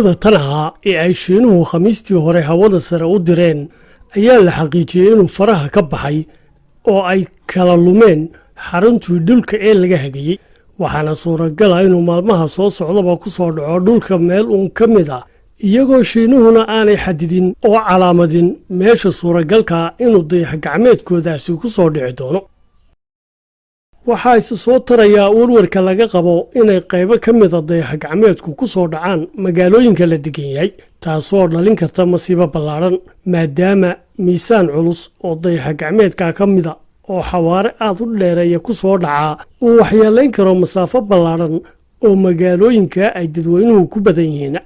tan ahaa ee ay Shiinuhu Khamiistii hore hawada sare u direen ayaa la xaqiijiyay inuu faraha ka baxay oo ay kala lumeen xaruntii dhulka ee laga hagayay, waxaana suuragal ah inuu maalmaha soo socdaba ku soo dhaco dhulka meel uun ka mid ah, iyagoo Shiinuhuna aanay xadidin oo calaamadin meesha suuragalka inuu dayax-gacmeedkoodaasi ku soo dhici doono. waxaa isa soo tarayaa warwarka laga qabo inay qaybo ka mid a dayax-gacmeedku ku soo dhacaan magaalooyinka la degan yahay, taasoo dhalin karta masiibo ballaaran maadaama miisaan culus oo dayax-gacmeedka ka mida oo xawaare aad u dheereeya ku soo dhacaa uu waxyeelayn karo masaafo ballaaran oo magaalooyinka ay dadweynuhu ku badan yihiin,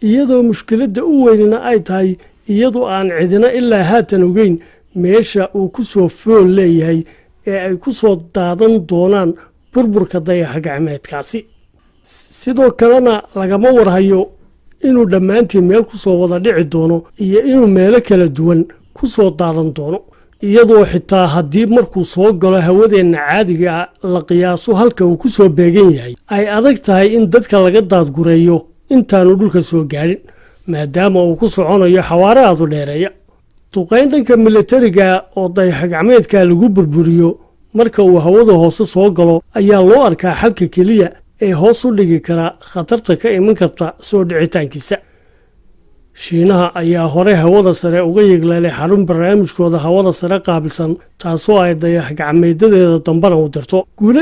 iyadoo mushkiladda u weynina ay tahay iyadoo aan cidina ilaa haatan ogeyn meesha uu ku soo fool leeyahay ee ay ku soo daadan doonaan burburka dayax-gacmeedkaasi. sidoo kalena lagama warhayo inuu dhammaantii meel ku soo wada dhici doono iyo inuu meelo kala duwan ku soo daadan doono, iyadoo xitaa haddii markuu soo galo hawadeenna caadiga la qiyaaso halka uu ku soo beegan yahay ay adag tahay in dadka laga daadgureeyo intaanu dhulka soo gaadhin, maadaama uu ku soconayo xawaare aad u dheereeya. duqayn dhanka militariga oo dayax-gacmeedka lagu burburiyo marka uu hawada hoose soo galo ayaa loo arkaa xalka keliya ee hoos u dhigi kara khatarta ka iman karta soo dhicitaankiisa. Shiinaha ayaa hore hawada sare uga yegleelay xarun barnaamijkooda hawada sare qaabilsan, taasoo ay dayax-gacmeedadeeda dambana u dirto guulo